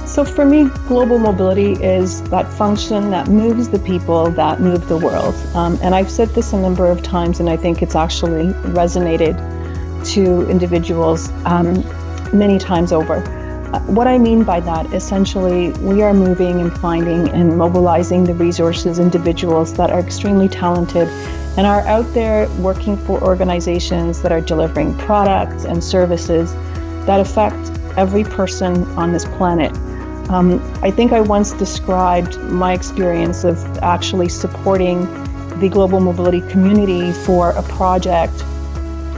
So for me, global mobility is that function that moves the people that move the world. And I've said this a number of times, and I think it's actually resonated to individuals many times over. What I mean by that, essentially, we are moving and finding and mobilizing the resources, individuals that are extremely talented and are out there working for organizations that are delivering products and services that affect every person on this planet. I think I once described my experience of actually supporting the global mobility community for a project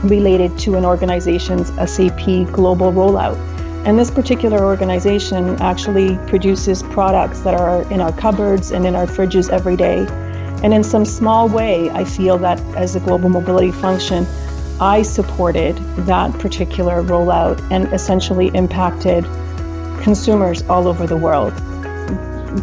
related to an organization's SAP global rollout. And this particular organization actually produces products that are in our cupboards and in our fridges every day. And in some small way, I feel that as a global mobility function, I supported that particular rollout and essentially impacted consumers all over the world.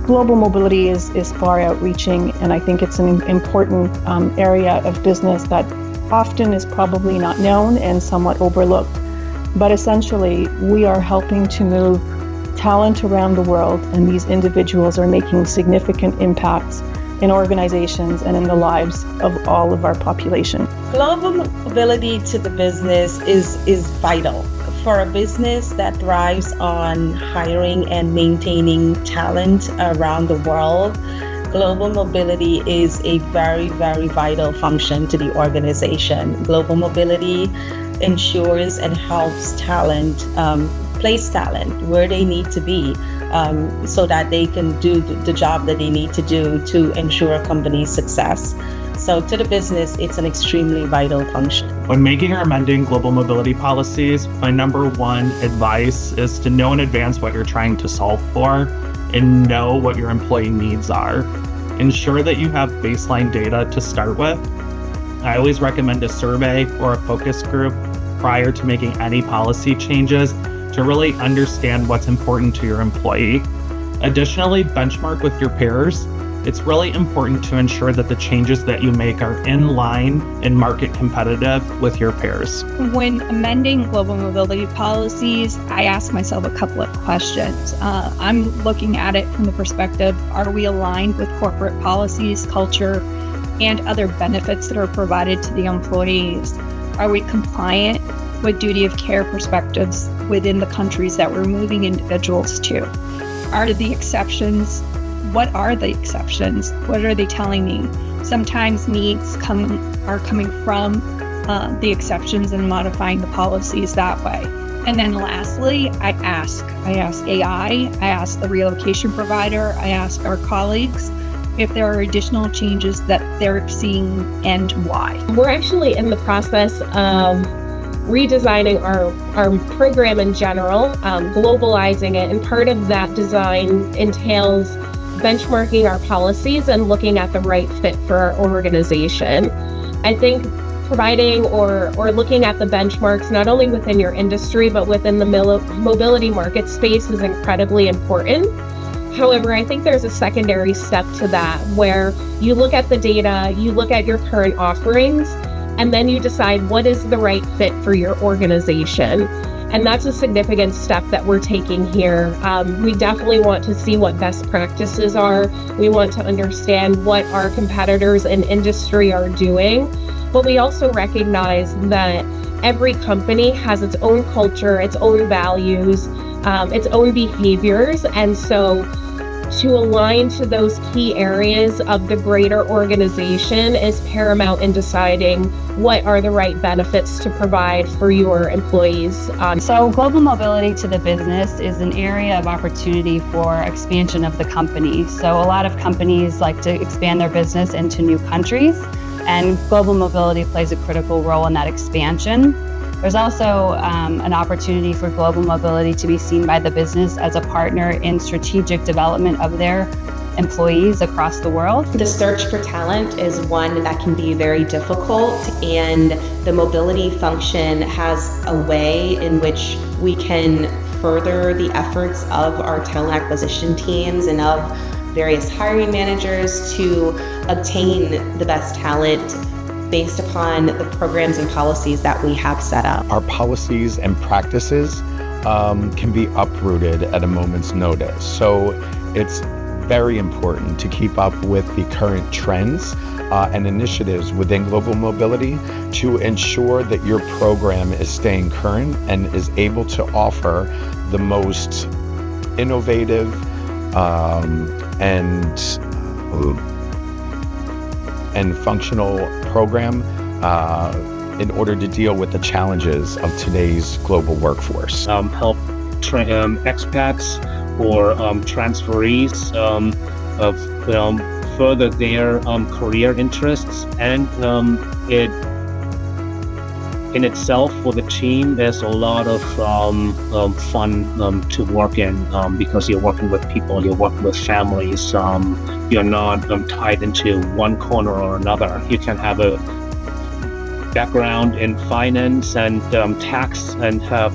Global mobility is far outreaching, and I think it's an important area of business that often is probably not known and somewhat overlooked. But essentially, we are helping to move talent around the world, and these individuals are making significant impacts in organizations and in the lives of all of our population. Global mobility to the business is vital. For a business that thrives on hiring and maintaining talent around the world, global mobility is a very, very vital function to the organization. Global mobility ensures and helps talent place talent where they need to be so that they can do the job that they need to do to ensure a company's success. So to the business, it's an extremely vital function. When making or amending global mobility policies, my number one advice is to know in advance what you're trying to solve for and know what your employee needs are. Ensure that you have baseline data to start with. I always recommend a survey or a focus group prior to making any policy changes to really understand what's important to your employee. Additionally, benchmark with your peers. It's really important to ensure that the changes that you make are in line and market competitive with your peers. When amending global mobility policies, I ask myself a couple of questions. I'm looking at it from the perspective, are we aligned with corporate policies, culture, and other benefits that are provided to the employees? Are we compliant with duty of care perspectives within the countries that we're moving individuals to? Are the exceptions? What are the exceptions? What are they telling me? Sometimes needs are coming from the exceptions and modifying the policies that way. And then lastly, I ask AI, I ask the relocation provider, I ask our colleagues if there are additional changes that they're seeing and why. We're actually in the process of redesigning our program in general, globalizing it, and part of that design entails benchmarking our policies and looking at the right fit for our organization. I think providing or looking at the benchmarks, not only within your industry, but within the mobility market space is incredibly important. However, I think there's a secondary step to that where you look at the data, you look at your current offerings, and then you decide what is the right fit for your organization. And that's a significant step that we're taking here. We definitely want to see what best practices are. We want to understand what our competitors in industry are doing. But we also recognize that every company has its own culture, its own values, its own behaviors. And so to align to those key areas of the greater organization is paramount in deciding what are the right benefits to provide for your employees. So global mobility to the business is an area of opportunity for expansion of the company. So a lot of companies like to expand their business into new countries, and global mobility plays a critical role in that expansion. There's also an opportunity for global mobility to be seen by the business as a partner in strategic development of their employees across the world. The search for talent is one that can be very difficult, and the mobility function has a way in which we can further the efforts of our talent acquisition teams and of various hiring managers to obtain the best talent based upon the programs and policies that we have set up. Our policies and practices can be uprooted at a moment's notice. So it's very important to keep up with the current trends and initiatives within global mobility to ensure that your program is staying current and is able to offer the most innovative and functional program in order to deal with the challenges of today's global workforce. Help expats or transferees further their career interests, and it in itself for the team there's a lot of fun to work in because you're working with people, you're working with families, you're not tied into one corner or another. You can have a background in finance and tax and have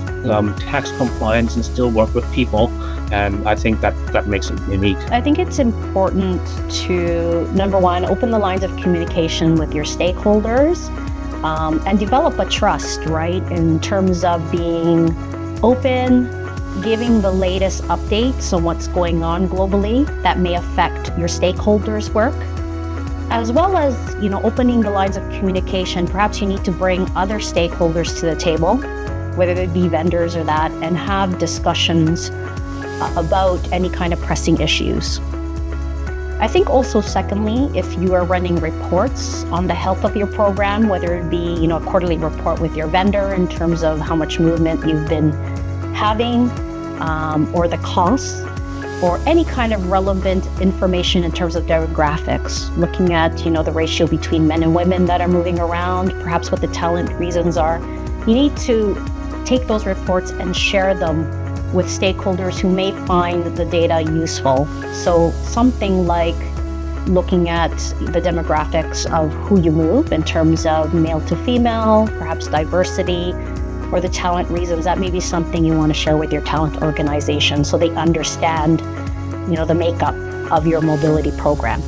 tax compliance and still work with people. And I think that makes it unique. I think it's important to, number one, open the lines of communication with your stakeholders and develop a trust, right? In terms of being open, giving the latest updates on what's going on globally that may affect your stakeholders' work, as well as, opening the lines of communication. Perhaps you need to bring other stakeholders to the table, whether it be vendors or that, and have discussions about any kind of pressing issues. I think also, secondly, if you are running reports on the health of your program, whether it be, a quarterly report with your vendor in terms of how much movement you've been having, or the costs, or any kind of relevant information in terms of demographics, looking at, the ratio between men and women that are moving around, perhaps what the talent reasons are. You need to take those reports and share them with stakeholders who may find the data useful. So something like looking at the demographics of who you move in terms of male to female, perhaps diversity, or the talent reasons, that may be something you want to share with your talent organization so they understand, the makeup of your mobility program.